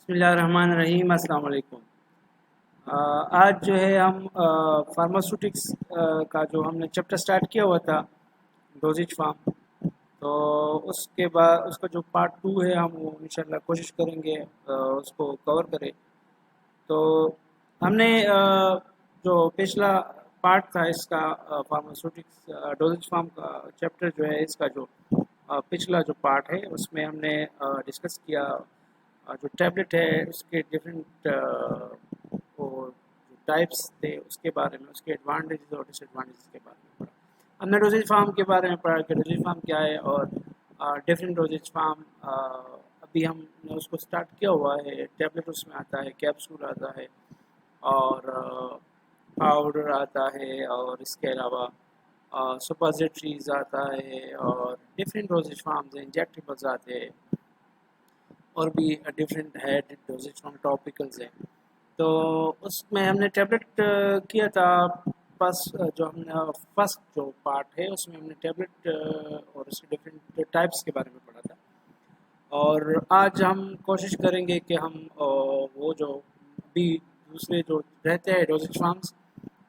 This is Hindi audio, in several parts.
बिस्मिल्लाहिर्रहमानिर्रहीम अस्सलाम वालेकुम। आज जो है हम फार्मास्यूटिक्स का जो हमने चैप्टर स्टार्ट किया हुआ था डोजेज फार्म, तो उसके बाद उसका जो पार्ट टू है हम वो इंशाल्लाह कोशिश करेंगे उसको कवर करें। तो हमने जो पिछला पार्ट था इसका फार्मास्यूटिक्स डोजेज फार्म का चैप्टर जो है इसका जो पिछला जो पार्ट है उसमें हमने डिस्कस किया जो टैबलेट है उसके डिफरेंट वो जो टाइप्स थे उसके बारे में, उसके एडवांटेजेस और डिसएडवांटेजेस के बारे में पढ़ा। हमने डोजेज फार्म के बारे में पढ़ा कि डोजेज फार्म क्या है और डिफरेंट डोजेज फार्म अभी हमने उसको स्टार्ट किया हुआ है। टैबलेट उसमें आता है, कैप्सूल आता है और पाउडर आता है और इसके अलावा सुपरजेट्रीज आता है और डिफरेंट डोजेज फार्म्स हैं, इंजेक्टेबल्स आते हैं और भी डिफरेंट है डोजेज फॉर्म टॉपिकल्स हैं। तो उसमें हमने टैबलेट किया था। बस जो हमने फर्स्ट जो पार्ट है उसमें हमने टैबलेट और उसके डिफरेंट टाइप्स के बारे में पढ़ा था। और आज हम कोशिश करेंगे कि हम वो जो अभी दूसरे जो रहते हैं डोजेज फॉर्म्स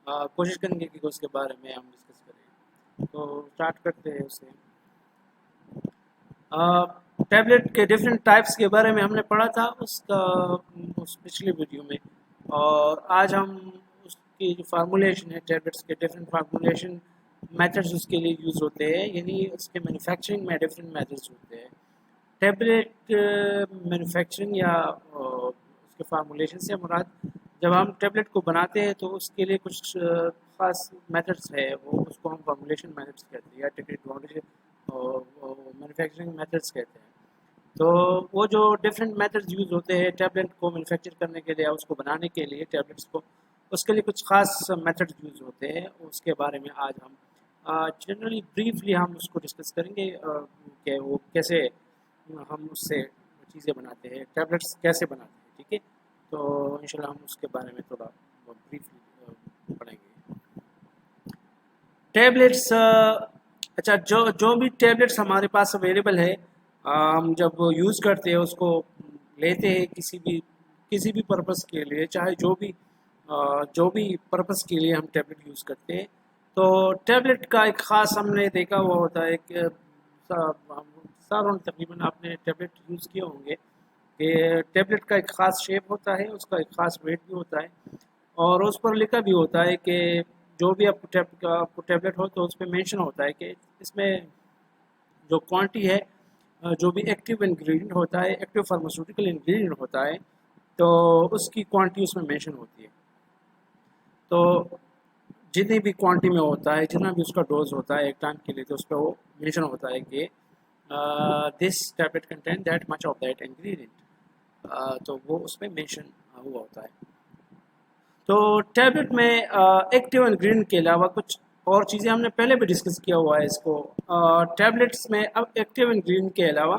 कोशिश करेंगे कि उसके बारे में हम डिस्कस करें। तो स्टार्ट करते हैं उससे। टैबलेट के डिफरेंट टाइप्स के बारे में हमने पढ़ा था उसका उस पिछले वीडियो में, और आज हम उसकी जो फार्मूलेशन है टैबलेट्स के डिफरेंट फार्मूलेशन मेथड्स उसके लिए यूज़ होते हैं, यानी उसके मैन्युफैक्चरिंग में डिफरेंट मेथड्स होते हैं। टैबलेट मैन्युफैक्चरिंग या उसके फार्मूलेशन से मुराद जब हम टैबलेट को बनाते हैं तो उसके लिए कुछ खास मेथड्स है, वो उसको हम फार्मूलेशन मेथड्स कहते हैं या टेक्निक मैन्युफैक्चरिंग मेथड्स कहते हैं। तो वो जो डिफरेंट मेथड्स यूज़ होते हैं टैबलेट को मैन्युफैक्चर करने के लिए या उसको बनाने के लिए टैबलेट्स को, उसके लिए कुछ खास मेथड्स यूज़ होते हैं। उसके बारे में आज हम जनरली ब्रीफली हम उसको डिस्कस करेंगे कि वो कैसे हम उससे चीज़ें बनाते हैं, टैबलेट्स कैसे बनाते हैं। ठीक है, तो इंशाल्लाह हम उसके बारे में थोड़ा ब्रीफली पढ़ेंगे। टैबलेट्स अच्छा, जो जो भी टैबलेट्स हमारे पास अवेलेबल है हम जब यूज़ करते हैं उसको लेते हैं किसी भी पर्पस के लिए, चाहे जो भी पर्पस के लिए हम टैबलेट यूज़ करते हैं। तो टैबलेट का एक ख़ास हमने देखा हुआ होता है कि सारों तकरीबन आपने टैबलेट यूज़ किए होंगे कि टैबलेट का एक ख़ास शेप होता है, उसका एक ख़ास वेट भी होता है और उस पर लिखा भी होता है कि जो भी आपको टैबलेट हो तो उस पर मेंशन होता है कि इसमें जो क्वांटिटी है, जो भी एक्टिव इंग्रेडिएंट होता है, एक्टिव फार्मास्यूटिकल इंग्रेडिएंट होता है, तो उसकी क्वांटिटी उसमें मेंशन होती है। तो जितनी भी क्वांटिटी में होता है, जितना भी उसका डोज होता है एक टाइम के लिए, तो उस पर वो मेंशन होता है कि this tablet contain that much of that ingredient, तो वो उसमें मेंशन हुआ होता है। तो टैबलेट में एक्टिव इंग्रेडिएंट के अलावा कुछ और चीज़ें हमने पहले भी डिस्कस किया हुआ है इसको। टैबलेट्स में अब एक्टिव इंग्रेडिएंट के अलावा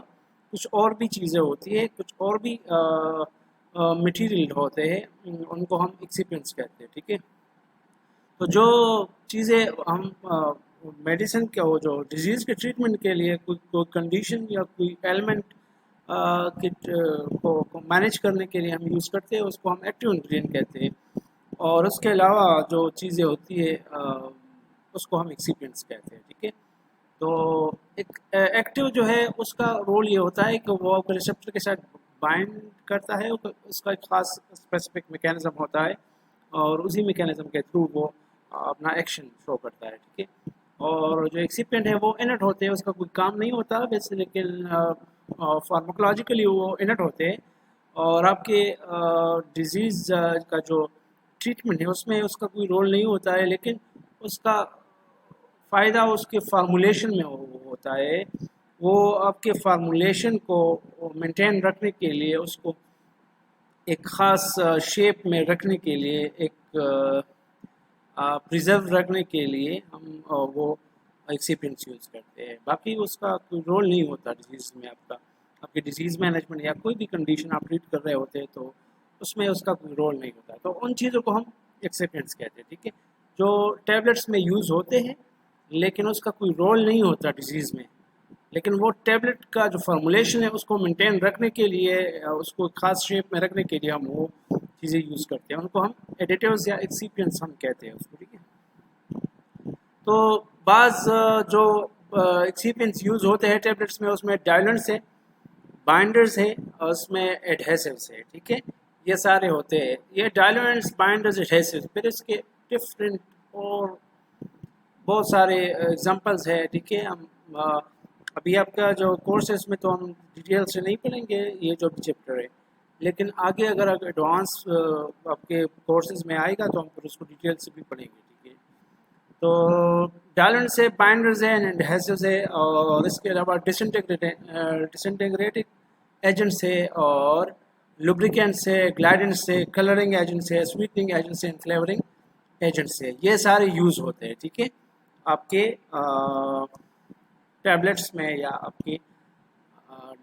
कुछ और भी चीज़ें होती है, कुछ और भी मटेरियल होते हैं, उनको हम एक्सिपिएंट्स कहते हैं। ठीक है, तो जो चीज़ें हम मेडिसिन के वो जो डिजीज़ के ट्रीटमेंट के लिए कोई कंडीशन या कोई एलिमेंट को मैनेज करने के लिए हम यूज़ करते हैं उसको हम एक्टिव इंग्रेडिएंट कहते हैं। और उसके अलावा जो चीज़ें होती है उसको हम एक्सिपिएंट्स कहते हैं। ठीक है, तो एक एक्टिव जो है उसका रोल ये होता है कि वो रिसेप्टर के साथ बाइंड करता है, उसका एक खास स्पेसिफिक मैकेनिज्म होता है और उसी मैकेनिज्म के थ्रू वो अपना एक्शन शो करता है। ठीक है, और जो एक्सिपिएंट है वो इनर्ट होते हैं, उसका कोई काम नहीं होता वैसे, लेकिन फार्माकोलॉजिकली वो इनर्ट होते हैं और आपके डिजीज़ का जो ट्रीटमेंट है उसमें उसका कोई रोल नहीं होता है, लेकिन उसका फ़ायदा उसके फार्मूलेशन में होता है। वो आपके फार्मूलेशन को मेंटेन रखने के लिए, उसको एक ख़ास शेप में रखने के लिए, एक प्रिजर्व रखने के लिए हम वो एक्सिपिएंट्स यूज़ करते हैं। बाकी उसका कोई रोल नहीं होता डिजीज़ में। आपकी डिजीज़ मैनेजमेंट या कोई भी कंडीशन आप ट्रीट कर रहे होते हैं तो उसमें उसका कोई रोल नहीं होता। तो उन चीज़ों को हम एक्सिपिएंट्स कहते हैं। ठीक है, जो टैबलेट्स में यूज़ होते हैं लेकिन उसका कोई रोल नहीं होता डिजीज़ में, लेकिन वो टैबलेट का जो फार्मूलेशन है उसको मेंटेन रखने के लिए उसको खास शेप में रखने के लिए हम वो चीज़ें यूज़ करते हैं, उनको हम एडिटिव्स या एक्सिपिएंट्स हम कहते हैं उसको, ठीक है। तो बाज़ जो एक्सिपिएंट्स यूज़ होते हैं टैबलेट्स में, उसमें डायलेंट्स है, बाइंडर्स है और उसमें एडहेसिव्स है, ठीक है। ये सारे होते हैं, ये डायलेंट्स, बाइंडर्स, एडहेसिव्स। फिर इसके डिफरेंट और बहुत सारे एग्जांपल्स है, ठीक है। हम अभी आपका जो कोर्स है उसमें तो हम डिटेल से नहीं पढ़ेंगे ये जो भी चैप्टर है, लेकिन आगे अगर एडवांस आपके कोर्सेज में आएगा तो हम फिर उसको डिटेल से भी पढ़ेंगे, ठीक है। तो डायलेंट्स है, बाइंडर्स है, एडहेसिव्स है, और इसके अलावा डिसइंटीग्रेटिंग एजेंट्स है, और लुब्रिकेंट्स है, ग्लाइडेंट्स है, कलरिंग एजेंट्स है, स्वीटनिंग एजेंट्स है, फ्लेवरिंग एजेंट्स है। ये सारे यूज़ होते हैं, ठीक है, आपके टैबलेट्स में या आपके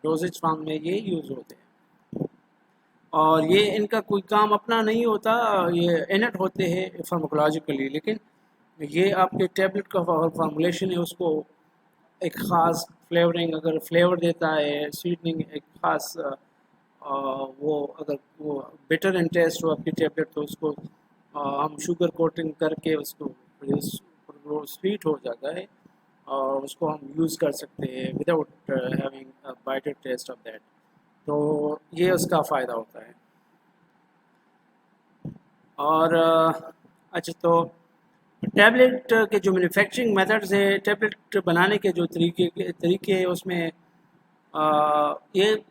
डोजेज फॉर्म में ये यूज़ होते हैं। और ये इनका कोई काम अपना नहीं होता, ये इनट होते हैं फार्माकोलॉजिकली, लेकिन ये आपके टैबलेट का फार्मूलेशन है उसको एक ख़ास फ्लेवरिंग, अगर फ्लेवर देता है, स्वीटनिंग, एक ख़ास वो अगर वो बेटर इन टेस्ट हो आपकी टैबलेट तो उसको हम शुगर कोटिंग करके उसको वो स्वीट हो जाता है और उसको हम यूज़ कर सकते हैं without having bitter taste of that. तो ये उसका फ़ायदा होता है। और अच्छा, तो टैबलेट के जो मैन्युफैक्चरिंग मेथड्स है, टैबलेट बनाने के जो तरीके हैं उसमें ये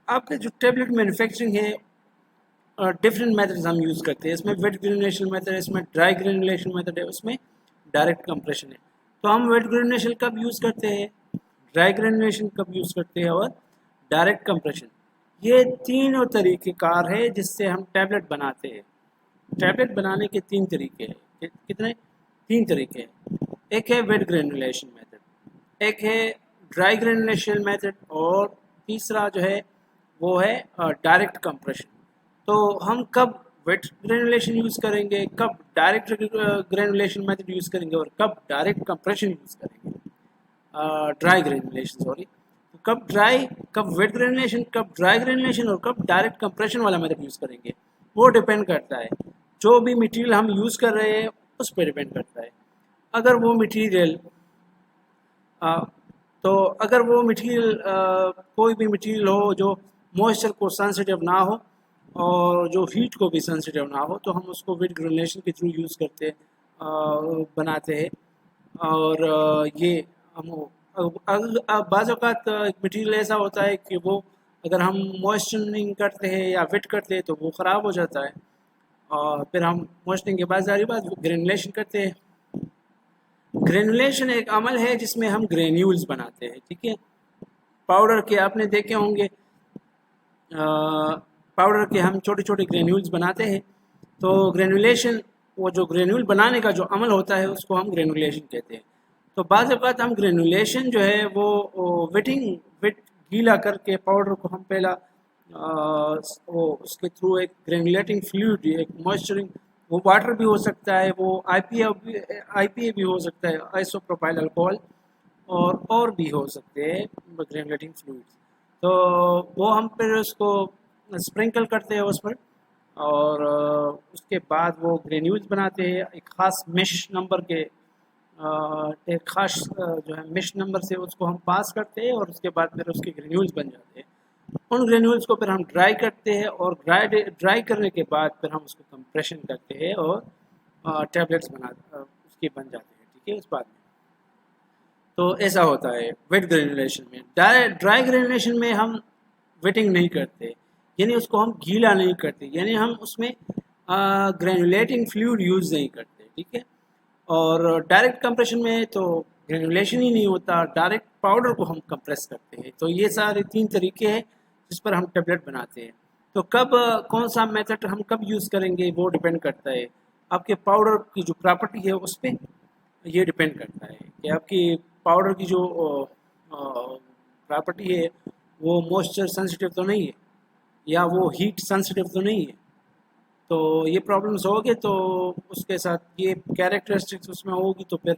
आपके जो टैबलेट मैन्युफैक्चरिंग है डिफरेंट मेथड्स हम यूज़ करते हैं। इसमें वेट ग्रेनुलेशन मेथड है, इसमें ड्राई ग्रेनुलेशन मेथड है, उसमें डायरेक्ट कंप्रेशन है। तो हम वेट ग्रेनुलेशन कब यूज़ करते हैं, ड्राई ग्रेनुलेशन कब यूज़ करते हैं, और डायरेक्ट कंप्रेशन। ये तीनों तरीके कार है जिससे हम टैबलेट बनाते हैं। टैबलेट बनाने के तीन तरीके हैं, कितने, तीन तरीके हैं। एक है वेट ग्रेनुलेशन मेथड, एक है ड्राई ग्रेनुलेशन मेथड, और तीसरा जो है वो है डायरेक्ट कंप्रेशन। तो हम कब वेट ग्रेनुलेशन यूज़ करेंगे, कब डायरेक्ट ग्रेनुलेशन मेथड यूज़ करेंगे, और कब डायरेक्ट कंप्रेशन यूज़ करेंगे, ड्राई ग्रेनुलेशन सॉरी, तो कब ड्राई, कब वेट ग्रेनुलेशन, कब ड्राई ग्रेनुलेशन, और कब डायरेक्ट कंप्रेशन वाला मेथड यूज़ करेंगे, वो डिपेंड करता है जो भी मटेरियल हम यूज़ कर रहे हैं उस पर डिपेंड करता है। अगर वो मटेरियल तो अगर वो मटेरियल कोई भी मटेरियल हो जो मॉइस्चर को सेंसिटिव ना हो और जो हीट को भी सेंसिटिव ना हो, तो हम उसको वेट ग्रेनुलेशन के थ्रू यूज़ करते बनाते हैं। और ये हम बाज़ औक़ात एक मटेरियल ऐसा होता है कि वो अगर हम मॉइस्चरिंग करते हैं या वेट करते हैं तो वो ख़राब हो जाता है, और फिर हम मॉइस्चरिंग के बाद ज़ाहिर बात ग्रेनुलेशन करते हैं। ग्रेनुलेशन एक अमल है जिसमें हम ग्रेन्यूल्स बनाते हैं, ठीक है। पाउडर के आपने देखे होंगे, पाउडर के हम छोटे छोटे ग्रेन्यूल्स बनाते हैं। तो ग्रेनुलेशन, वो जो ग्रेन्यूल बनाने का जो अमल होता है उसको हम ग्रेनुलेशन कहते हैं। तो बाज़ औक़ात हम ग्रेनुलेशन जो है वो वेट गीला करके पाउडर को हम पहला वो उसके थ्रू एक ग्रेनुलेटिंग फ्लूइड, एक मॉइस्चरिंग, वो वाटर भी हो सकता है, वो आईपीए भी हो सकता है, आइसोप्रोपाइल अल्कोहल, और भी हो सकते हैं ग्रेनुलेटिंग फ्लूइड्स। तो वो हम फिर उसको स्प्रिंकल करते हैं उस पर, और उसके बाद वो ग्रेन्यूल्स बनाते हैं एक ख़ास मेश नंबर के, एक ख़ास जो है मेश नंबर से उसको हम पास करते हैं, और उसके बाद फिर उसके ग्रेन्यूल्स बन जाते हैं। उन ग्रेन्यूल्स को फिर हम ड्राई करते हैं, और ड्राई करने के बाद फिर हम उसको कंप्रेशन करते हैं और टैबलेट्स उसके बन जाते हैं, ठीक है, उस बाद में। तो ऐसा होता है वेट ग्रेनुलेशन में। ड्राई ग्रेनुलेशन में हम वेटिंग नहीं करते, यानी उसको हम गीला नहीं करते, यानी हम उसमें ग्रेनुलेटिंग फ्लूइड यूज़ नहीं करते, ठीक है। और डायरेक्ट कंप्रेशन में तो ग्रेनुलेशन ही नहीं होता, डायरेक्ट पाउडर को हम कंप्रेस करते हैं। तो ये सारे तीन तरीके हैं जिस पर हम टैबलेट बनाते हैं। तो कब कौन सा मेथड हम कब यूज़ करेंगे वो डिपेंड करता है आपके पाउडर की जो प्रॉपर्टी है उस पर, ये डिपेंड करता है कि आपकी पाउडर की जो प्रॉपर्टी है वो मॉइस्चर सेंसिटिव तो नहीं है, या वो हीट सेंसिटिव तो नहीं है। तो ये प्रॉब्लम्स होगी तो उसके साथ ये कैरेक्टरिस्टिक्स उसमें होगी, तो फिर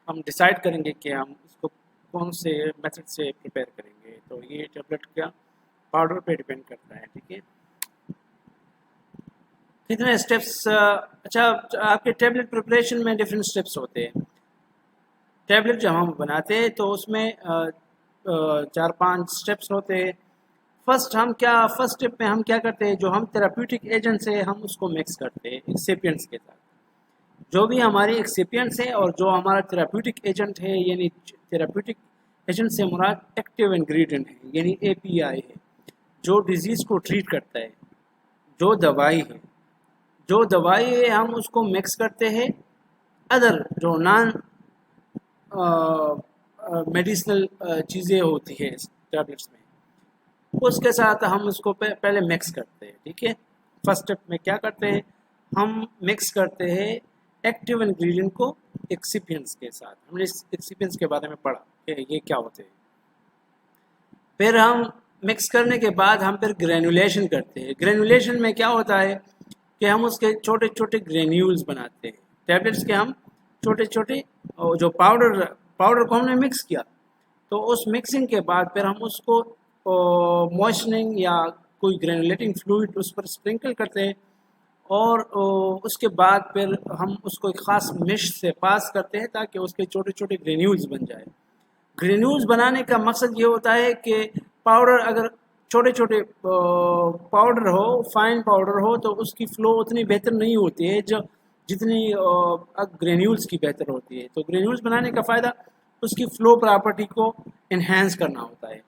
हम डिसाइड करेंगे कि हम इसको कौन से मेथड से प्रिपेयर करेंगे। तो ये टेबलेट का पाउडर पे डिपेंड करता है, ठीक है। कितने स्टेप्स, अच्छा आपके टेबलेट प्रिपरेशन में डिफरेंट स्टेप्स होते हैं। टैबलेट जब हम बनाते हैं तो उसमें 4-5 स्टेप्स होते हैं। फर्स्ट स्टेप में हम क्या करते हैं, जो हम थेराप्यूटिक एजेंट्स है हम उसको मिक्स करते हैं एक्सिपिएंट्स के साथ। जो भी हमारे एक्सिपिएंट्स है और जो हमारा थेराप्यूटिक एजेंट है, यानी थेराप्यूटिक एजेंट से मुराद एक्टिव इंग्रेडिएंट है, यानी API है, जो डिजीज़ को ट्रीट करता है, जो दवाई है हम उसको मिक्स करते हैं अदर जो नॉन मेडिसिनल चीज़ें होती है टैबलेट्स में, उसके साथ हम उसको पहले मिक्स करते हैं, ठीक है। फर्स्ट स्टेप में क्या करते हैं, हम मिक्स करते हैं एक्टिव इंग्रेडिएंट को एक्सिपिएंट्स के साथ। हमने इस एक्सिपिएंट्स के बारे में पढ़ा कि ये क्या होते हैं। फिर हम मिक्स करने के बाद हम फिर ग्रेनुलेशन करते हैं। ग्रेनुलेशन में क्या होता है कि हम उसके छोटे छोटे ग्रेन्यूल्स बनाते हैं। टैबलेट्स के हम छोटे छोटे जो पाउडर को हमने मिक्स किया, तो उस मिक्सिंग के बाद फिर हम उसको मॉइस्चनिंग या कोई ग्रेनुलेटिंग फ्लूइड उस पर स्प्रिंकल करते हैं, और उसके बाद फिर हम उसको एक ख़ास मिश से पास करते हैं ताकि उसके छोटे छोटे ग्रेन्यूल्स बन जाए। ग्रेन्यूल्स बनाने का मकसद ये होता है कि पाउडर अगर छोटे छोटे पाउडर हो, फाइन पाउडर हो, तो उसकी फ़्लो उतनी बेहतर नहीं होती है जो जितनी ग्रेन्यूल्स की बेहतर होती है। तो ग्रेन्यूल्स बनाने का फ़ायदा उसकी फ़्लो प्रॉपर्टी को इन्हेंस करना होता है।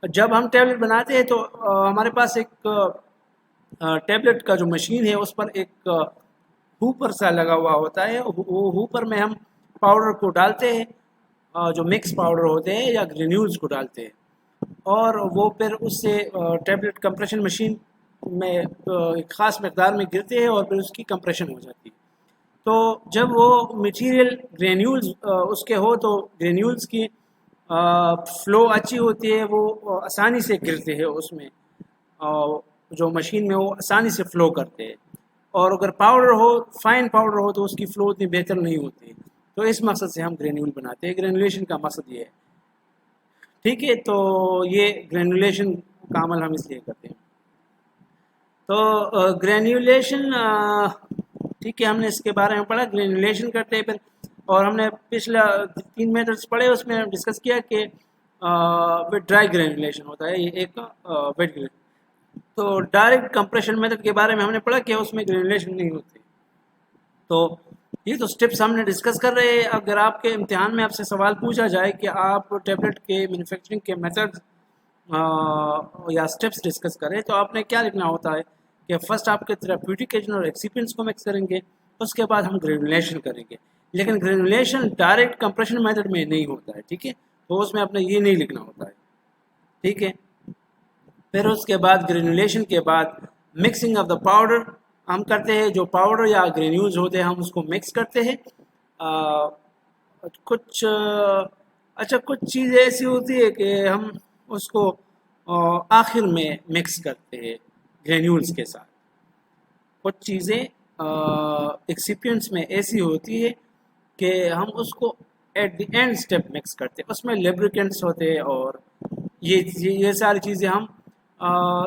जब हम टैबलेट बनाते हैं तो हमारे पास एक टैबलेट का जो मशीन है उस पर एक हुपर सा लगा हुआ होता है। वो हुपर में हम पाउडर को डालते हैं, जो मिक्स पाउडर होते हैं या ग्रेन्यूल्स को डालते हैं, और वो फिर उससे टैबलेट कंप्रेशन मशीन में एक ख़ास मकदार में गिरते हैं और फिर उसकी कंप्रेशन हो जाती है। तो जब वो मटेरियल ग्रेन्यूल्स उसके हो तो ग्रेन्यूल्स की फ़्लो अच्छी होती है, वो आसानी से गिरते हैं उसमें, जो मशीन में वो आसानी से फ़्लो करते हैं। और अगर पाउडर हो, फाइन पाउडर हो, तो उसकी फ़्लो उतनी बेहतर नहीं होती। तो इस मकसद से हम ग्रेन्यूल बनाते हैं। ग्रेनुलेशन का मकसद ये है, ठीक है। तो ये ग्रेनुलेशन का अमल हम इसलिए करते हैं। तो ग्रेन्युलेशन, ठीक है, हमने इसके बारे में पढ़ा, ग्रेनुलेशन करते हैं फिर। और हमने पिछला 3 मेथड्स पढ़े, उसमें डिस्कस किया कि ड्राई ग्रेनुलेशन होता है, ये एक वेट ग्रेनुलेशन। तो डायरेक्ट कंप्रेशन मेथड के बारे में हमने पढ़ा कि उसमें ग्रेनुलेशन नहीं होती। तो ये तो स्टेप्स हमने डिस्कस कर रहे हैं। अगर आपके इम्तिहान में आपसे सवाल पूछा जाए कि आप टैबलेट के मैन्युफैक्चरिंग के मेथड्स या स्टेप्स डिस्कस करें, तो आपने क्या लिखना होता है कि फर्स्ट आपके थेराप्यूटिक एजेंट और एक्सिपिएंट्स को मिक्स करेंगे, उसके बाद हम ग्रेनुलेशन करेंगे। लेकिन ग्रेनुलेशन डायरेक्ट कंप्रेशन मेथड में नहीं होता है, ठीक है। तो उसमें आपने ये नहीं लिखना होता है, ठीक है। फिर उसके बाद ग्रेनुलेशन के बाद मिक्सिंग ऑफ द पाउडर हम करते हैं। जो पाउडर या ग्रेन्यूल्स होते हैं हम उसको मिक्स करते हैं। कुछ चीज़ें ऐसी होती है कि हम उसको आखिर में मिक्स करते हैं ग्रेन्यूल्स के साथ। कुछ चीज़ें एक्सिपिएंट्स में ऐसी होती है कि हम उसको at the end step mix करते हैं, उसमें लुब्रिकेंट्स होते हैं, और ये सारी चीज़ें हम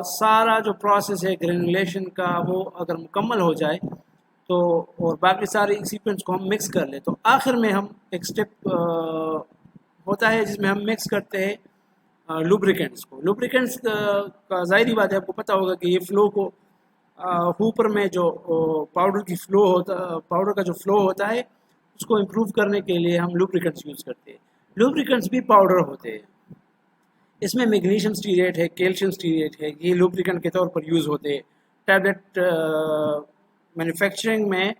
सारा जो प्रोसेस है ग्रेनुलेशन का वो अगर मुकम्मल हो जाए तो, और बाकी सारे एक्सिपिएंट्स को हम मिक्स कर ले, तो आखिर में हम एक स्टेप होता है जिसमें हम मिक्स करते हैं लुब्रिकेंट्स को। लुब्रिकेंट्स का ज़ाहिरी बात है, आपको पता होगा कि ये फ़्लो को ऊपर में जो पाउडर का जो फ़्लो होता है उसको इम्प्रूव करने के लिए हम लुब्रिकेंट्स यूज़ करते हैं। लुब्रिकेंट्स भी पाउडर होते हैं, इसमें मैग्नीशियम स्टीरेट है, कैल्शियम स्टीरेट है, ये लुब्रिकेंट के तौर पर यूज़ होते हैं। टैबलेट मैन्युफैक्चरिंग में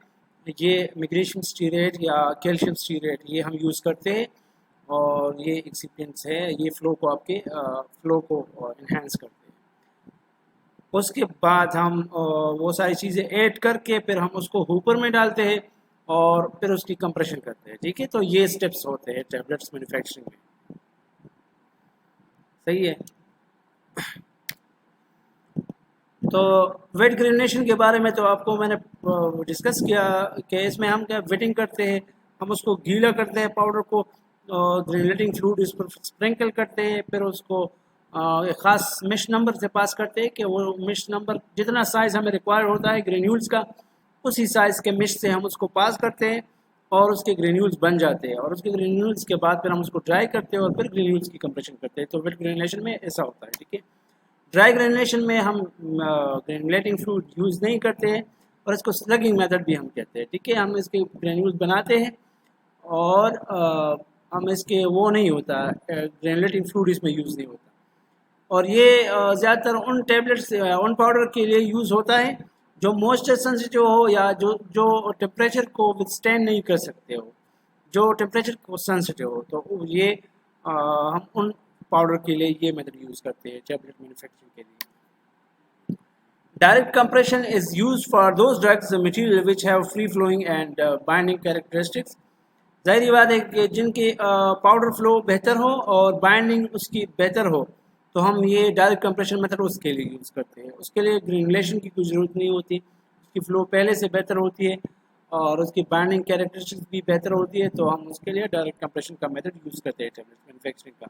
ये मैग्नीशियम स्टीरेट या कैल्शियम स्टीरेट ये हम यूज़ करते हैं, और ये एक्सिपिएंट्स है, ये फ़्लो को आपके फ़्लो को इन्हेंस करते हैं। उसके बाद हम वो सारी चीज़ें ऐड करके फिर हम उसको हुपर में डालते हैं और फिर उसकी कंप्रेशन करते हैं, ठीक है। तो ये स्टेप्स होते हैं टैबलेट्स मैन्युफैक्चरिंग में, सही है। तो वेट ग्रेनुलेशन के बारे में तो आपको मैंने डिस्कस किया कि इसमें हम क्या वेटिंग करते हैं, हम उसको गीला करते हैं पाउडर को, ग्रेनुलेटिंग फ्लूइड इस पर स्प्रिंकल करते हैं, फिर उसको एक ख़ास मिश नंबर से पास करते हैं कि वो मिश नंबर जितना साइज़ हमें रिक्वायर होता है ग्रेन्यूल्स का, उसी साइज़ के मिश से हम उसको पास करते हैं और उसके ग्रेन्यूल्स बन जाते हैं, और उसके ग्रेन्यूल्स के बाद फिर हम उसको ड्राई करते हैं और फिर ग्रेन्यूल्स की कंप्रेशन करते हैं। तो वेट ग्रेनुलेशन में ऐसा होता है, ठीक है। ड्राई ग्रेनुलेशन में हम ग्रेनुलेटिंग फ्लूइड यूज़ नहीं करते हैं, और इसको स्लगिंग मेथड भी हम कहते हैं, ठीक है। हम इसके ग्रेन्यूल्स बनाते हैं और हम इसके वो नहीं होता, ग्रेनुलेटिंग फ्लूइड इसमें यूज़ नहीं होता। और ये ज़्यादातर उन टैबलेट्स उन पाउडर के लिए यूज़ होता है जो मॉइस्चर सेंसिटिव हो, या जो टेम्परेचर को विथस्टैंड नहीं कर सकते हो, जो टेम्परेचर को सेंसिटिव हो। तो ये हम उन पाउडर के लिए ये मेथड यूज़ करते हैं टैबलेट मैन्युफैक्चरिंग के लिए। Direct compression is used for those drugs material which have free flowing and binding characteristics. ज़ाहिर बात है कि जिनकी पाउडर फ्लो बेहतर हो और बाइंडिंग उसकी बेहतर हो, तो हम ये डायरेक्ट कंप्रेशन मेथड उसके लिए यूज़ करते हैं। उसके लिए ग्रेनुलेशन की कोई ज़रूरत नहीं होती, उसकी फ़्लो पहले से बेहतर होती है और उसकी बाइंडिंग कैरेक्टरिस्टिक्स भी बेहतर होती है, तो हम उसके लिए डायरेक्ट कंप्रेशन का मेथड यूज़ करते हैं टैबलेट मैन्युफैक्चरिंग का।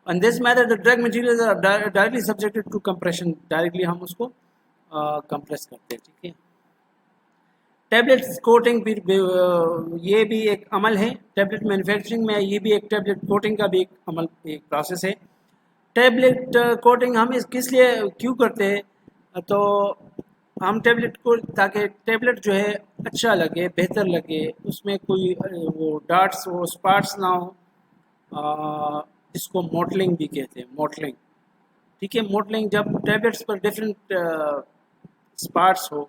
On this method, the drug materials are directly subjected to compression. Directly हम उसको कंप्रेस करते हैं, ठीक है। टैबलेट कोटिंग भी ये भी एक अमल है टैबलेट मैन्युफैक्चरिंग में, ये भी एक टैबलेट कोटिंग का भी एक अमल, एक प्रोसेस है। टैबलेट कोटिंग हम इस किस लिए क्यों करते हैं, तो हम टैबलेट को, ताकि टैबलेट जो है अच्छा लगे, बेहतर लगे, उसमें कोई वो डार्ट्स वो स्पॉट्स ना हो, जिसको मॉडलिंग भी कहते हैं, मॉडलिंग, ठीक है। मॉडलिंग जब टैबलेट्स पर डिफरेंट स्पॉट्स हो,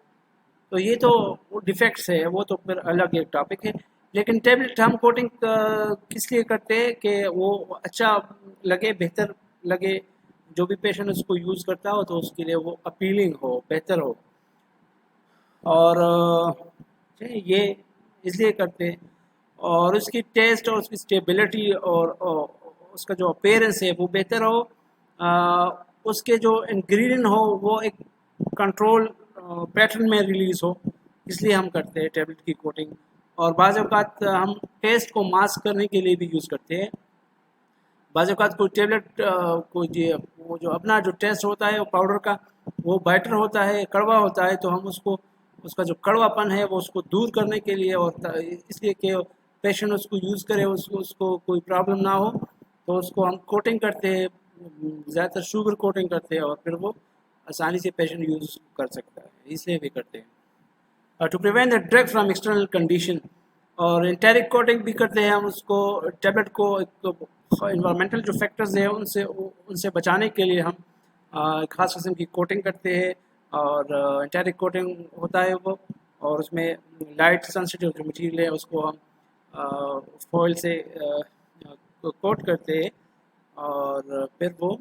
तो ये तो वो डिफेक्ट्स है, वो तो फिर अलग एक टॉपिक है। लेकिन टैबलेट हम कोटिंग किस लिए करते हैं कि वो अच्छा लगे, बेहतर लगे, जो भी पेशेंट उसको यूज़ करता हो तो उसके लिए वो अपीलिंग हो, बेहतर हो। और ये इसलिए करते हैं, और उसकी टेस्ट और उसकी स्टेबिलिटी और उसका जो अपीयरेंस है वो बेहतर हो, उसके जो इंग्रेडिएंट हो वो एक कंट्रोल पैटर्न में रिलीज़ हो, इसलिए हम करते हैं टैबलेट की कोटिंग। और बाज़ औक़ात हम टेस्ट को मास्क करने के लिए भी यूज़ करते हैं। बाज़ औक़ात कोई टैबलेट कोई वो जो अपना जो टेस्ट होता है वो पाउडर का, वो बेटर होता है, कड़वा होता है, तो हम उसको, उसका जो कड़वापन है वो उसको दूर करने के लिए, और इसलिए कि पेशेंट उसको यूज़ करे, उसको कोई प्रॉब्लम ना हो, तो उसको हम कोटिंग करते हैं, ज़्यादातर शुगर कोटिंग करते हैं, और फिर वो आसानी से पेशेंट यूज़ कर सकता है, इसलिए भी करते हैं। To prevent the drug from external condition, और एंटेरिक कोटिंग भी करते हैं हम उसको, टैबलेट को इन्वायरमेंटल जो फैक्टर्स हैं उनसे बचाने के लिए हम ख़ास किस्म की कोटिंग करते हैं। और एंटेरिक कोटिंग होता है वो, और उसमें लाइट सेंसिटिव जो मटीरियल है उसको हम फॉइल से कोट करते हैं, और फिर वो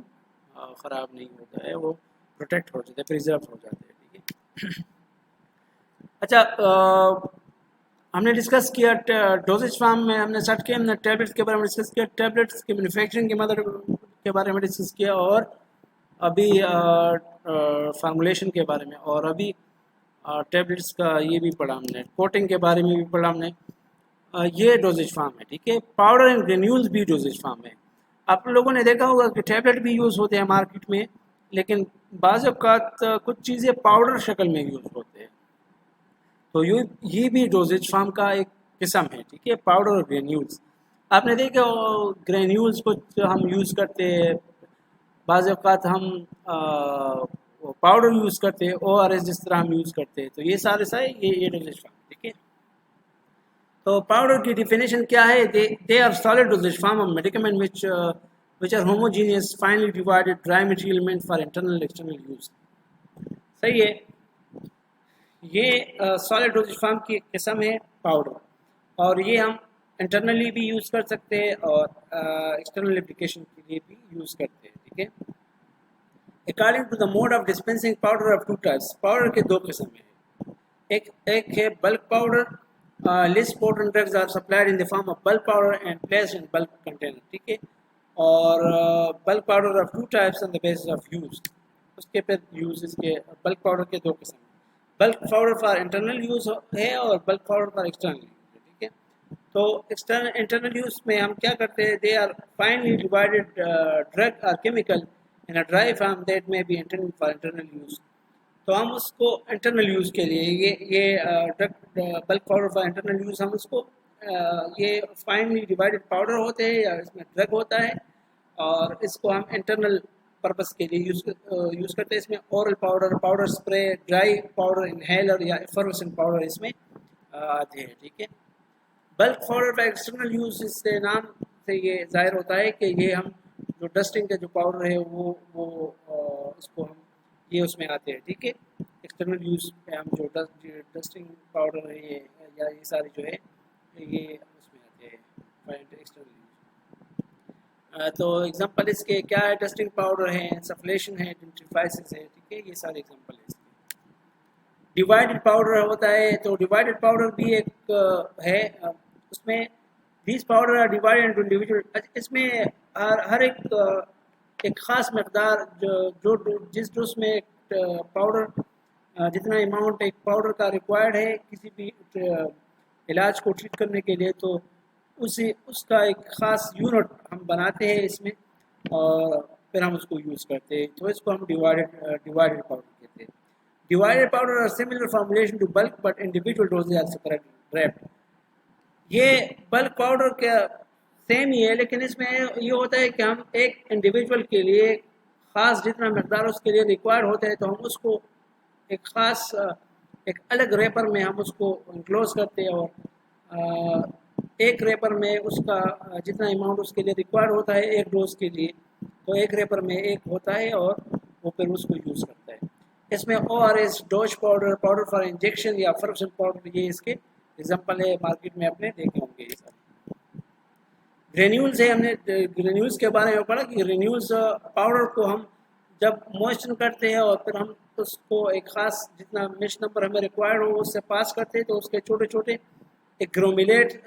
ख़राब नहीं होता है, वो प्रोटेक्ट हो जाते हैं, प्रिजर्व हो जाते हैं, ठीक है। अच्छा, हमने डिस्कस किया डोजेज फार्म में, हमने स्टार्ट किया, हमने टैबलेट्स के बारे में डिस्कस किया, टैबलेट्स की मैन्युफैक्चरिंग के मेथड के बारे में डिस्कस किया, और अभी फार्मूलेशन के बारे में, और अभी टैबलेट्स का ये भी पढ़ा हमने, कोटिंग के बारे में भी पढ़ा हमने। ये डोजेज फार्म है, ठीक है। पाउडर एंड ग्रेन्यूल्स भी डोजेज फार्म है। आप लोगों ने देखा होगा कि टैबलेट भी यूज़ होते हैं मार्केट में, लेकिन बाज़ औक़ात कुछ चीज़ें पाउडर शक्ल में यूज़ होते हैं, तो ये भी डोजेज फार्म का एक किस्म है, ठीक है। पाउडर और ग्रेन्यूल्स, आपने देखा ग्रेन्यूल्स को हम यूज़ करते हैं, बाज़ औक़ात हम पाउडर यूज़ करते हैं, ORS जिस तरह हम यूज़ करते हैं, तो ये सारे ये डोजेज फार्म, ठीक है। तो पाउडर की डिफिनेशन क्या है, they are solid dosage form of medicament which are homogeneous finely divided dry material meant for internal external use। सही है, ये सॉलिड डोजेज फार्म की एक किस्म है पाउडर, और ये हम इंटरनली भी यूज़ कर सकते हैं और एक्सटर्नल एप्लीकेशन के लिए भी यूज़ करते हैं, ठीक है। According to the mode of dispensing powder of two types, powder के दो किस्म हैं, एक है bulk powder, less potent drugs are supplied in the form of bulk powder and placed in bulk container, ठीक है। और bulk powder of two types on the basis of use, उसके फिर यूज़, इसके बल्क पाउडर के दो किस्म, bulk powder for internal use है और bulk powder for external use है, ठीक है। तो एक्सटर्नल इंटरनल यूज में हम क्या करते हैं, they are finally divided drug और chemical in a dry form that may be internal for internal use. तो हम उसको इंटरनल यूज़ के लिए ये drug bulk powder for internal use, हम उसको ये फाइनली डिवाइडेड पाउडर होते हैं या इसमें ड्रग होता है, और इसको हम इंटरनल पर्पस के लिए यूज़ करते हैं। इसमें oral powder, powder spray, dry powder, inhaler या एफर्वेसेंट पाउडर इसमें आते हैं। ठीक है, बल्क पाउडर का एक्सटर्नल यूज़, इससे नाम से ये जाहिर होता है कि ये हम जो डस्टिंग का जो पाउडर है वो इसको हम ये उसमें आते हैं। ठीक है, एक्सटर्नल यूज़ में हम जो डस्टिंग पाउडर है ये या ये सारी जो है ये उसमें आते हैं एक्सटर्नल यूज़। तो एग्जांपल इसके क्या है, डस्टिंग पाउडर है, सफलेशन है, डेंटिफाइसिस है। ठीक है, ये सारे एग्जांपल है इसके। डिवाइडेड पाउडर होता है, तो डिवाइडेड पाउडर भी एक है, उसमें these powder are divided into individual. इसमें हर एक ख़ास मकदार जो जिस डोज में पाउडर जितना अमाउंट एक पाउडर का रिक्वायर्ड है किसी भी इलाज को ट्रीट करने के लिए, तो उसका एक ख़ास यूनिट हम बनाते हैं इसमें और फिर हम उसको यूज़ करते हैं। तो इसको हम डिवाइडेड पाउडर कहते हैं। Divided powder are similar formulation to bulk but individual dosage are separate wrapped. ये बल्क पाउडर का सेम ही है, लेकिन इसमें ये होता है कि हम एक इंडिविजुअल के लिए ख़ास जितना मकदार उसके लिए रिक्वायर्ड होता है, तो हम उसको एक ख़ास एक अलग रेपर में हम उसको इनक्लोज करते हैं, और एक रेपर में उसका जितना अमाउंट उसके लिए रिक्वायर्ड होता है एक डोज के लिए, तो एक रेपर में एक होता है और वो फिर उसको यूज़ करता है। इसमें ORS, dose powder, powder for injection या फर्गसन पाउडर, ये इसके एग्जाम्पल है, मार्केट में आपने देखे होंगे ये सारे। ग्रेन्यूल्स है, हमने ग्रेन्यूल्स के बारे में पढ़ा कि ग्रेन्यूल्स पाउडर को हम जब मॉइस्चर करते हैं और फिर हम उसको एक ख़ास जितना मेश नंबर हमें रिक्वायर्ड हो उससे पास करते हैं, तो उसके छोटे छोटे एग्लोमेरेट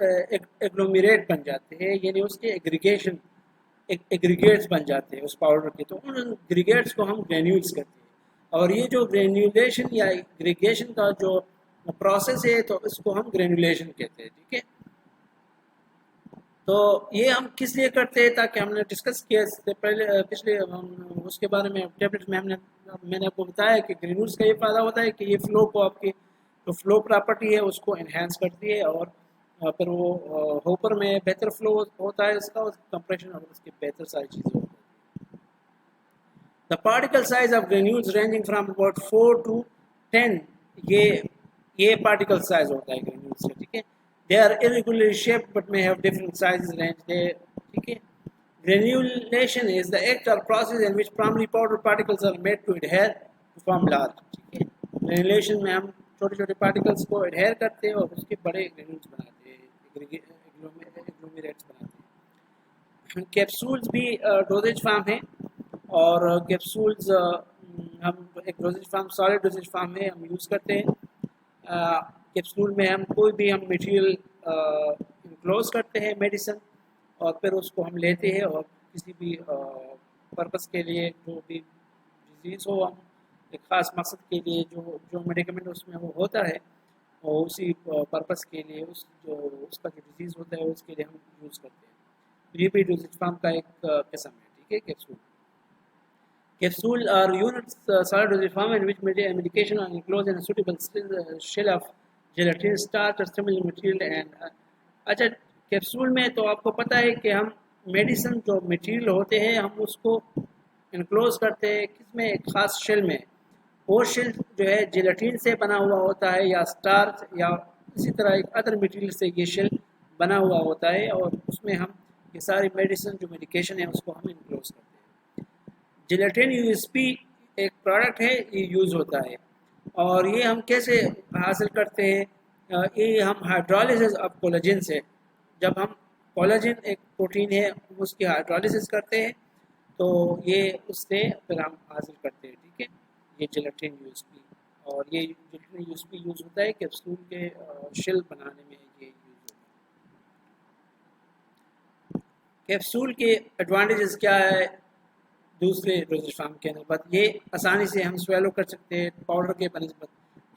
बन जाते हैं, यानी उसके एग्रीगेट्स बन जाते हैं उस पाउडर के। तो उन एग्रीगेट्स को हम ग्रेन्यूल्स कहते हैं, और ये जो ग्रेन्यूलेशन या एग्रीगेशन का जो प्रोसेस है तो इसको हम ग्रेन्यूलेशन कहते हैं। ठीक है, तो ये हम किस लिए करते हैं, ताकि हमने डिस्कस किया इससे पहले पिछले उसके बारे में टैबलेट में मैंने आपको बताया कि ग्रेन्यूल्स का ये फ़ायदा होता है कि ये फ्लो को आपकी जो फ्लो प्रॉपर्टी है उसको इन्हेंस करती है, और फिर वो होपर में बेहतर फ्लो होता है इसका, और कंप्रेशन और उसकी बेहतर सारी चीज़ें होती हैं। The particle size of granules ranging from about 4 to 10, ये पार्टिकल साइज होता है ग्रेन्यूल्स का। ठीक है, they are irregularly shaped but may have different sizes range. ठीक है, granulation is the act or process in which primary powder particles are made to adhere to form large. ठीक है, granulation में हम छोटे छोटे पार्टिकल्स को एडहेयर करते हैं और उसके बड़े ग्रेन्यूल्स बनाते हैं, एग्लोमेरेट्स बनाते हैं। कैप्सूल्स भी डोजेज फॉर्म है, और कैप्सूल्स हम एक doses form solid doses form में हम यूज़ करते हैं। कैप्सूल में हम कोई भी हम मटेरियल इनक्लोज करते हैं मेडिसिन, और फिर उसको हम लेते हैं और किसी भी पर्पस के लिए जो भी डिजीज़ हो, हम एक ख़ास मकसद के लिए जो मेडिकमेंट उसमें वो होता है और उसी पर्पस के लिए उसका जो डिजीज़ होता है उसके लिए हम यूज़ करते हैं। ये भी डोजेज फॉर्म का एक किस्म है। ठीक है, capsule Capsule are units, solid dosage form in which medication are enclosed in a suitable shell of gelatin, starch or similar material and अच्छा, कैप्सूल में तो आपको पता है कि हम मेडिसिन जो मटेरियल होते हैं हम उसको इनक्लोज करते हैं किसमें, एक ख़ास शेल में। वो शेल जो है जेलेटिन से बना हुआ होता है या स्टार्च या इसी तरह एक अदर मटेरियल से ये शेल बना हुआ होता है, और उसमें हम ये सारी मेडिसिन जो मेडिकेशन है उसको हम इनक्लोज करते हैं। जेलेटिन यूएसपी एक प्रोडक्ट है, ये यूज़ होता है, और ये हम कैसे हासिल करते हैं, ये हम हाइड्रोलिसिस ऑफ कोलेजन से, जब हम कोलेजन एक प्रोटीन है उसकी हाइड्रोलिसिस करते हैं तो ये उससे फिर हम हासिल करते हैं। ठीक है, ये जेलेटिन यूएसपी, और ये जेलेटिन यूएसपी यूज़ होता है कैप्सूल के शेल बनाने में, ये यूज़ होता है। कैप्सूल के एडवांटेजेस क्या है दूसरे डोजेज फॉर्म के नस्बत, ये आसानी से हम स्वेलो कर सकते हैं पाउडर के बनस्बत,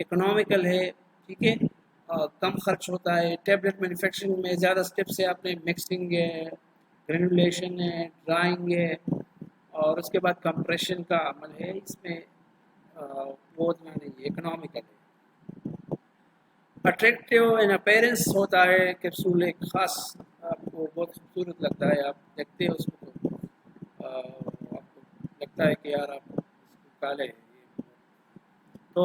इकोनॉमिकल है। ठीक है, कम खर्च होता है। टेबलेट मैन्युफैक्चरिंग में ज़्यादा स्टेप्स है, आपने मिक्सिंग है, ग्रेनुलेशन है, ड्राइंग है और उसके बाद कंप्रेशन का अमल है। इसमें वो उतना नहीं है, इकोनॉमिकल है। अट्रैक्टिव इन अपीयरेंस होता है कैप्सूल, एक ख़ास आपको बहुत खूबसूरत लगता है, आप देखते हो उसको तो आपको लगता है कि यार आप इसको काले हैं। तो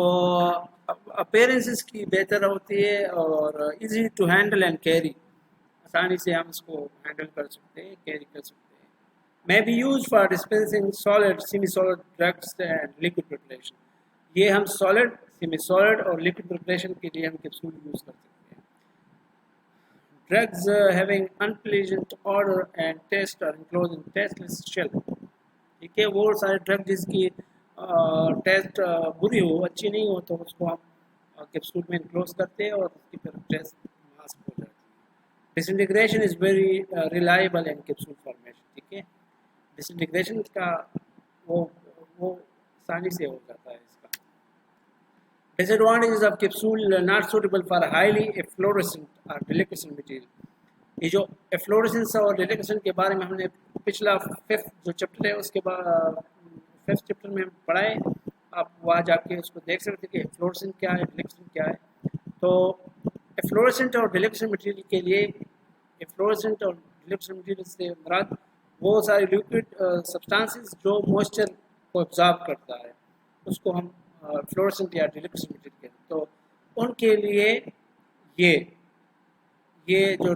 अपीयरेंस इसकी बेहतर होती है और easy to handle and carry, आसानी से हम इसको हैंडल कर सकते हैं, कैरी कर सकते हैं। May be use for dispensing solid semi solid drugs and liquid preparation. ये हम सॉलिड, सेमी सॉलिड और लिक्विड प्रिपरेशन के लिए हम कैप्सूल यूज कर सकते हैं। Drugs having unpleasant order and taste are enclosed in tasteless shell. ठीक है, वो सारे ड्रग जिसकी टेस्ट बुरी हो, अच्छी नहीं हो, तो उसको हम कैप्सूल में इनक्लोज करते हैं और उसकी फिर टेस्ट मास्क हो जाती है। Disintegration is very reliable in capsule formation. ठीक है, डिसइंटीग्रेशन का वो आसानी से हो जाता है इसका। Disadvantages of capsule not suitable for highly efflorescent और डिलिक्वेसेंट मटेरियल। ये जो एफ्लोरेसेंस और डिलिक्वेशन के बारे में हमने पिछला 5th जो चैप्टर है उसके बाद 5th चैप्टर में पढ़ा है, आप वहाँ जाके उसको देख सकते हैं कि एफ्लोरेसेंट क्या है, डिलिक्वेशन क्या है। तो एफ्लोरेसेंट और डिलिक्वेशन मटेरियल के लिए, एफ्लोरेसेंट और डिलिक्वेशन मटेरियल से मुराद वो सारे लिक्विड सब्सटेंसेस जो मॉइस्चर को एब्जॉर्ब करता है, उसको हम फ्लोरेसेंट या डिलिक्वेशन मटेरियल कहते हैं। तो उनके लिए ये जो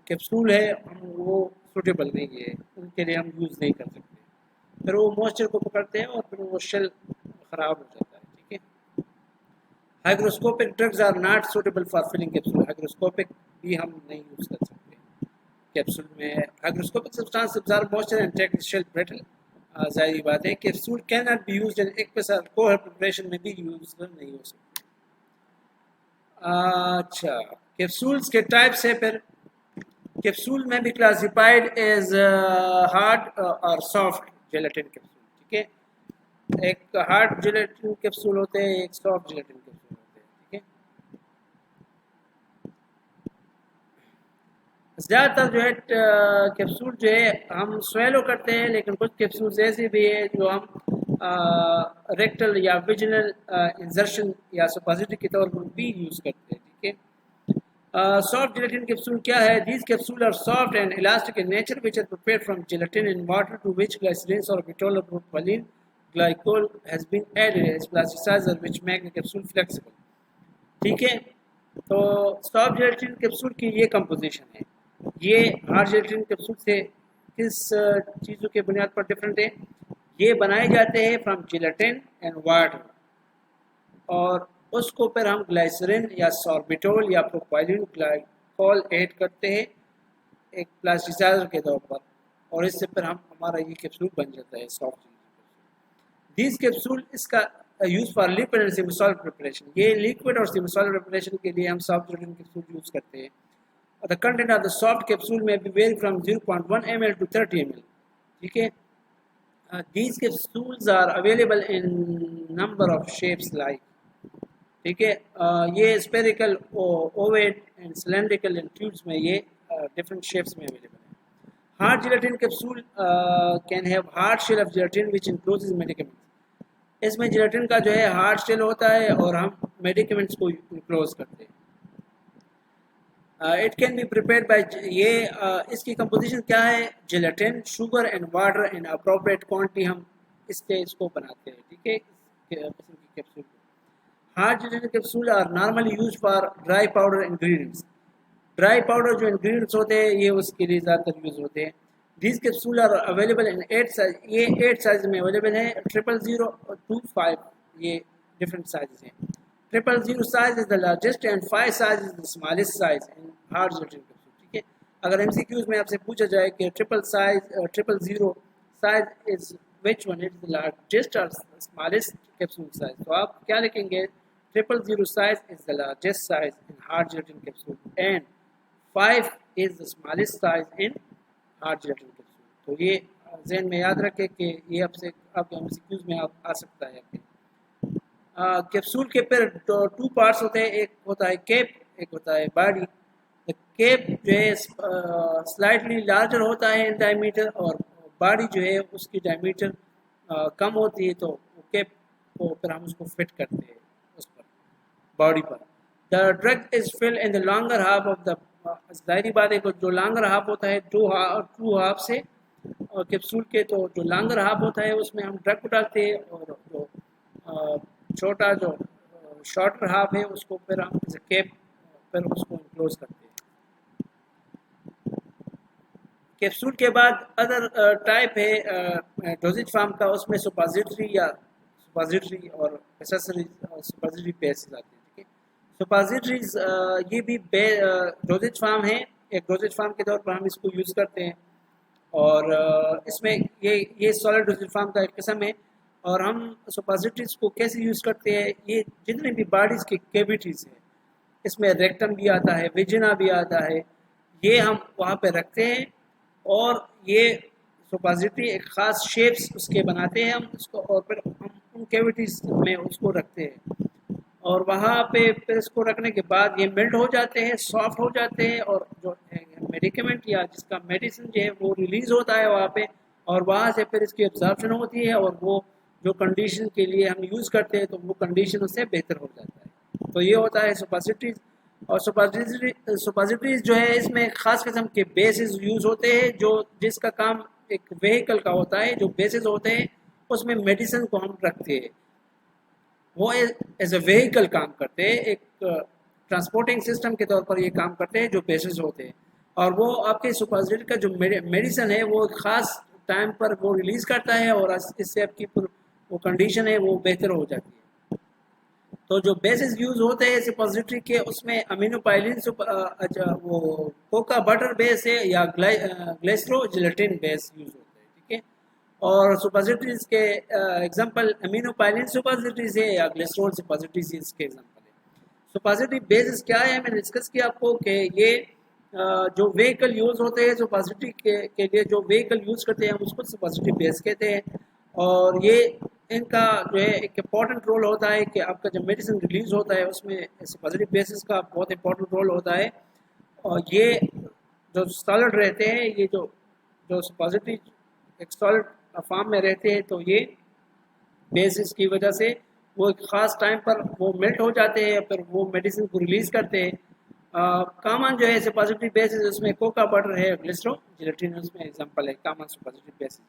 कैप्सूल है हम वो सूटेबल नहीं है, उनके लिए हम यूज़ नहीं कर सकते। फिर वो मॉइस्चर को पकड़ते हैं और फिर वो शेल ख़राब हो जाता है। ठीक है, hygroscopic drugs are not suitable for filling capsule. Hygroscopic भी हम नहीं यूज़ कर सकते कैप्सूल में। Hygroscopic substance absorb moisture and take shell brittle. जाहिर बात है capsule can not be used in aqueous alcohol preparation में भी यूज़ नहीं हो सकते। अच्छा, कैप्सूल्स के टाइप्स है। फिर कैप्सूल में भी क्लासिफाइड एज हार्ड और सॉफ्ट जेलेटिन कैप्सूल। ठीक है, एक हार्ड जेलेटिन कैप्सूल होते हैं, एक सॉफ्ट जेलेटिन कैप्सूल होते हैं। ठीक है, ज़्यादातर जो है कैप्सूल जो है हम स्वेलो करते हैं, लेकिन कुछ कैप्सूल्स ऐसी भी है जो हम रेक्टल या विजिनल इंजर्शन या सुपोजिटरी के तौर पर भी यूज़ करते हैं। ठीक है, soft gelatin capsule क्या है? These capsules are soft and elastic in nature, which are prepared from gelatin in water to which glycerin or butyl propylene glycol has been added as plasticizer, which make the capsule flexible. ठीक है, तो सॉफ्ट जेलेटिन कैप्सूल की ये कंपोजिशन है। ये हार्ड जेलेटिन कैप्सूल से किस चीज़ों के बुनियाद पर डिफरेंट है? ये बनाए जाते हैं फ्रॉम जेलेटिन एंड वाटर और उसको फिर हम ग्लाइसरीन या सॉर्बिटोल या प्रोपाइलिन ग्लाइकोल ऐड करते हैं एक प्लास्टिसाइजर के तौर पर, और इससे फिर हमारा ये कैप्सूल बन जाता है सॉफ्ट। दिस कैप्सूल इसका use for liquid and semi solid preparation. ये लिक्विड और सेमी सॉलिड प्रिपरेशन के लिए हम सॉफ्ट जेलेटिन कैप्सूल यूज करते हैं। The content of the soft capsule में be vary from 0.1 ml to 30 ml। ठीक है, these capsules are available in number of shapes like। ठीक है, ये spherical, ovoid and cylindrical and tubes में ये डिफरेंट शेप्स में अवेलेबल है। Hard gelatin capsule can have hard shell of gelatin which encloses medicaments. इसमें जेलेटिन का जो है हार्ड शेल होता है और हम मेडिकेमेंट्स को इंक्लोज करते हैं। It can be prepared by, ये इसकी कंपोजिशन क्या है? Gelatin, sugar and water in appropriate quantity हम इससे इसको बनाते हैं। ठीक है, capsule hard gelatin capsule are normally use for dry powder ingredients. Dry powder जो इंग्रेडिएंट्स होते हैं ये उसके लिए ज़्यादातर यूज होते हैं। This capsule are available in 8 size. ये 8 साइज में अवेलेबल है, 000 और 25, ये डिफरेंट साइज हैं। 000 size is the largest and 5 size is the smallest size in hard gelatin capsule. ठीक है, अगर एमसीक्यूज में आपसे पूछा जाए कि 000 size is which one is the largest or smallest capsule size, तो आप क्या लिखेंगे? 000 size is the largest size in hard gelatin capsule and 5 is the smallest size in hard gelatin capsule। तो ये ज़हन में याद रखें कि ये आपसे आपके एमसीक्यूज में आ सकता है। कैप्सूल के फिर 2 पार्ट्स होते हैं, एक होता है कैप एक होता है बॉडी। द केप जो है स्लाइटली लार्जर होता है इन डायमीटर, और बॉडी जो है उसकी डायमीटर कम होती है, तो केप को फिर हम उसको फिट करते हैं उस पर, बॉडी पर। The drug is fill in the longer half of the, जाहिर बात है जो लॉन्गर हाफ होता है टू हाफ से कैप्सूल के, तो जो लॉन्गर हाफ होता है उसमें हम ड्रग को डालते हैं, और जो छोटा जो शॉर्टर हाफ है उसको फिर हम एज केप फिर उसको इनक्लोज करते हैं। कैप्सूल के बाद अदर टाइप है डोजेज फार्म का, उसमें सुपाजिटरी या सुपाजिटरी और एसेसरीज सुपाजिटरी पेस्ट आते हैं। ठीक है, सुपाजिटरीज ये भी डोजेज फार्म है, एक डोजेज फार्म के तौर पर हम इसको यूज़ करते हैं, और इसमें ये सॉलिड डोजेज फार्म का एक किस्म है। और हम सुपाजिटरीज को कैसे यूज़ करते हैं, ये जितने भी बॉडीज़ की कैविटीज़ हैं, इसमें रेक्टम भी आता है, विजिना भी आता है, ये हम वहाँ पे रखते हैं, और ये सुपाजिटरी एक ख़ास शेप्स उसके बनाते हैं हम उसको, और फिर हम उन कैविटीज़ में उसको रखते हैं, और वहाँ पे फिर इसको रखने के बाद ये मेल्ट हो जाते हैं, सॉफ्ट हो जाते हैं, और जो मेडिकेमेंट या जिसका मेडिसिन जो है वो रिलीज़ होता है वहाँ पे, और वहाँ से फिर इसकी एब्जॉर्प्शन होती है, और वो जो कंडीशन के लिए हम यूज़ करते हैं तो वो कंडीशन उससे बेहतर हो जाता है। तो ये होता है सुपाजिटरीज। और सुपाजिटरीज जो है इसमें ख़ास किस्म के बेसिस यूज़ होते हैं, जो जिसका काम एक व्हीकल का होता है, जो बेसिस होते हैं उसमें मेडिसिन को हम रखते हैं, वो एज ए व्हीकल काम करते हैं, एक ट्रांसपोर्टिंग सिस्टम के तौर पर ये काम करते हैं जो बेसिस होते हैं, और वो आपके सुपाजिटरी का जो मेडिसिन है वो ख़ास टाइम पर वो रिलीज़ करता है, और इससे आपकी वो कंडीशन है वो बेहतर हो जाती है। तो जो बेसिस यूज़ होते हैं सुपाजिटरी के, उसमें अमीनोपाइलिन वो कोका बटर बेस है या ग्लाइसरोजिलेटिन बेस यूज़ होता है। ठीक है, और सुपाजिटरीज के एग्जांपल अमीनोपाइलिन सुपाजिटरीज है या ग्लिसरॉल सुपाजिटरीज इसके एग्जांपल है। सुपाजिटरी बेसिस क्या है, मैंने डिस्कस किया आपको कि ये जो व्हीकल यूज़ होते हैं सुपाजिटरी के लिए, जो व्हीकल यूज़ करते हैं हम उसको सुपाजिटरी बेस कहते हैं, और ये इनका जो है एक इम्पॉर्टेंट रोल होता है कि आपका जब मेडिसिन रिलीज़ होता है उसमें सुपाजिटरी बेसिस का बहुत इंपॉर्टेंट रोल होता है। और ये जो सॉलिड रहते हैं, ये जो सुपाजिटरी एक सॉलिड फॉर्म में रहते हैं, तो ये बेसिस की वजह से वो एक ख़ास टाइम पर वो मेल्ट हो जाते हैं, फिर वो मेडिसिन को रिलीज़ करते हैं। कॉमन जो है सुपाजिटरी बेसिस उसमें कोका बटर है, ग्लिसरोजिलेटिन उसमें एग्जांपल है, कॉमन सुपाजिटरी बेसिस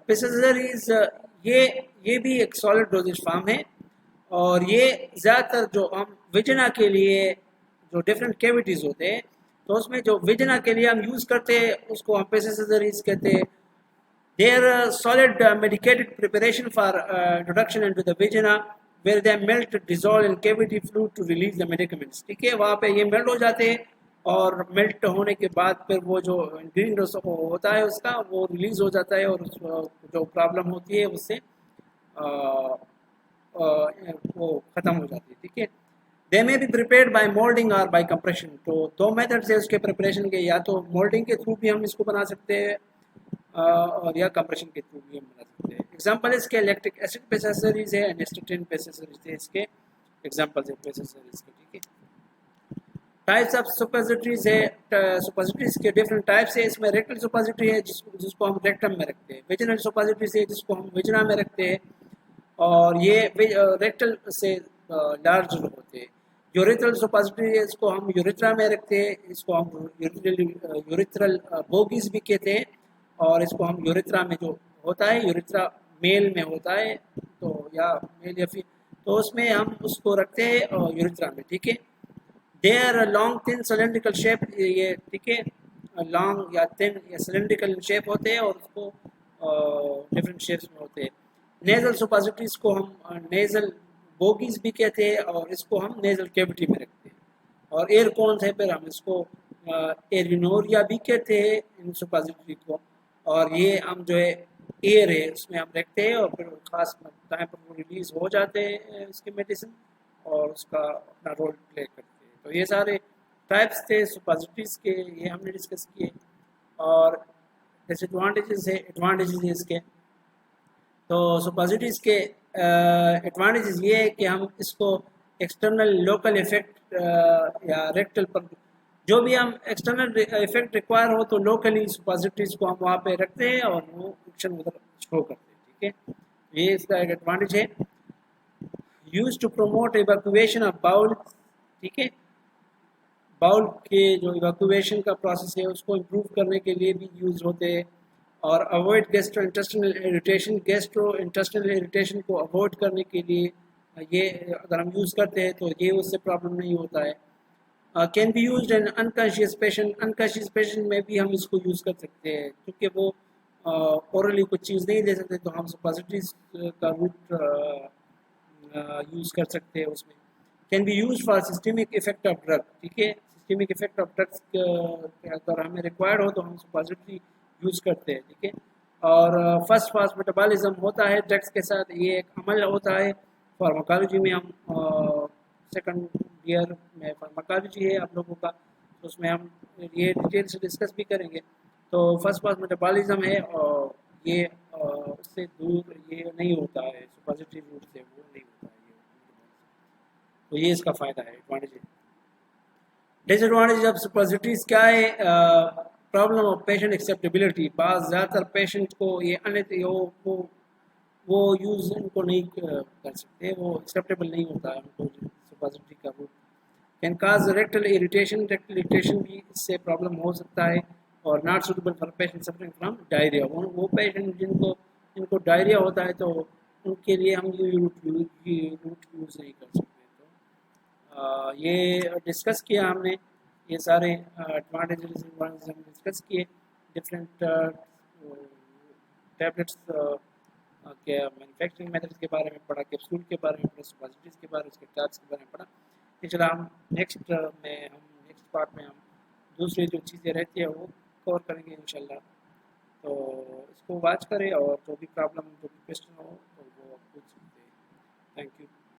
पेसेसरीज। ये भी एक सॉलिड डोजेज फार्म है, और ये ज़्यादातर जो हम विजना के लिए जो डिफरेंट कैविटीज़ होते हैं, तो उसमें जो विजना के लिए हम यूज़ करते हैं उसको हम पेसेसरीज कहते हैं। They are solid medicated preparation for introduction into the vagina, where they melt, dissolve in cavity fluid to release the medicaments. ठीक है, वहाँ पे ये मेल्ट हो जाते हैं, और मेल्ट होने के बाद फिर वो जो इंग्रेडिएंट होता है उसका वो रिलीज हो जाता है, और जो प्रॉब्लम होती है उससे वो ख़त्म हो जाती है। ठीक है, दे में बी प्रिपेयर्ड बाय मोल्डिंग और बाय कंप्रेशन। तो दो मेथड से उसके प्रिपरेशन के, या तो मोल्डिंग के थ्रू भी हम इसको बना सकते हैं, और या कंप्रेशन के थ्रू भी हम बना सकते हैं। एग्जांपल इसके इलेक्ट्रिक एसिड पेसेसरीज है, एनेस्टेटिन पेसेसरीज है, इसके एग्जांपल्स है पेसेसरीज के। ठीक है, टाइप्स ऑफ सुपोजिटरीज है, सुपोजिटरीज के डिफरेंट टाइप्स है। इसमें रेक्टल सुपोजिटरी है जिसको हम रेक्टम में रखते हैं, वेजिनल सुपोजिटरीज है जिसको हम वेजिना में रखते हैं, और ये रेक्टल से लार्ज होते हैं। यूरिथ्रल सुपोजिटरी है, इसको हम यूरिथ्रा में रखते हैं, इसको हम यूरिथ्रल बोगीज भी कहते हैं, और इसको हम यूरिथ्रा में जो होता है, यूरिथ्रा मेल में होता है, तो या मेल या फिर, तो उसमें हम उसको रखते हैं और यूरिथ्रा में। ठीक है, they are long thin cylindrical shape, ये ठीक है, लॉन्ग या थिन या सिलेंड्रिकल शेप होते हैं, और उसको डिफरेंट शेप्स में होते हैं। नेजल सुपोजिटरीज को हम नेजल बोगीज भी कहते हैं, और इसको हम नेजल कैविटी में रखते हैं। और एयर कौन है, फिर हम इसको एरिनोरिया भी कहते हैं इन सुपोजिटरी को, और ये हम जो है एयर है उसमें हम रखते हैं, और फिर खास टाइम पर वो रिलीज हो जाते हैं इसके मेडिसिन, और उसका अपना रोल प्ले करते हैं। तो ये सारे टाइप्स थे सुपोजिटरीज के, ये हमने डिस्कस किए। और डिसएडवांटेजेस है, एडवांटेजेस है इसके। तो सुपोजिटरीज के एडवांटेजेस ये है कि हम इसको एक्सटर्नल लोकल इफेक्ट या रेक्टल पर जो भी हम एक्सटर्नल इफेक्ट रिक्वायर हो तो लोकली सुपॉजिटरीज को हम वहाँ पे रखते हैं और वो फंक्शन उधर शो करते हैं, ठीक है। ये इसका एक एडवांटेज है। Use to promote evacuation of bowel, ठीक है। बाउल के जो इवैक्यूएशन का प्रोसेस है उसको इम्प्रूव करने के लिए भी यूज़ होते हैं। और अवॉइड गैस्ट्रो इंटेस्टिनल इरिटेशन को अवॉइड करने के लिए ये अगर हम यूज़ करते हैं तो ये उससे प्रॉब्लम नहीं होता है। Can be used in unconscious patient में भी हम इसको यूज़ कर सकते हैं, क्योंकि वो ओरली कुछ चीज़ नहीं दे सकते तो हम सपोजिटरीज का रूट यूज़ कर सकते हैं उसमें। Can be use for systemic effect of drug, ठीक है। सिस्टमिक इफेक्ट ऑफ ड्रग्स अगर हमें रिक्वायर्ड हो तो हम सपोजिटरी यूज़ करते हैं, ठीक है। और फर्स्ट पास मेटाबॉलिज्म होता है ड्रग्स के साथ, ये एक अमल होता है। फार्माकोलॉजी में हम सेकंड ईयर में फार्माकोलॉजी है आप लोगों का, तो उसमें हम ये डिटेल से डिस्कस भी करेंगे। तो फर्स्ट पास मेटाबॉलिज्म है और ये उससे दूर ये नहीं होता है, सुपॉजिटरी रूट से वो नहीं होता है ये। तो ये इसका फ़ायदा है, एडवांटेज है। डिसएडवांटेज ऑफ सुपॉजिटरीज क्या है? प्रॉब्लम ऑफ पेशेंट एक्सेप्टेबिलिटी, बाज़ ज़्यादातर पेशेंट को ये वो यूज़ उनको नहीं कर सकते, वो एक्सेप्टेबल नहीं होता है उनको सुपॉजिटरी का route. Can cause rectal irritation भी इससे प्रॉब्लम हो सकता है। और not suitable for patient suffering from diarrhoea, वो पेशेंट जिनको डायरिया होता है तो उनके लिए हम ये रूट यूज़ नहीं कर सकते। ये डिस्कस किया हमने, ये सारे एडवांटेजेस हम डिस्कस किए। डिफरेंट टैबलेट्स के मैन्युफैक्चरिंग मेथड्स के बारे में पढ़ा, कैप्सूल के बारे में पढ़ा, सुपॉजिटरीज के बारे में, उसके टैब्स के बारे में पढ़ा। पिछला हम नेक्स्ट पार्ट में हम दूसरी जो चीज़ें रहती है वो कवर करेंगे इंशाल्लाह। तो इसको वॉच करें और जो भी प्रॉब्लम जो भी क्वेश्चन हो तो वो पूछ सकते हैं। Thank you.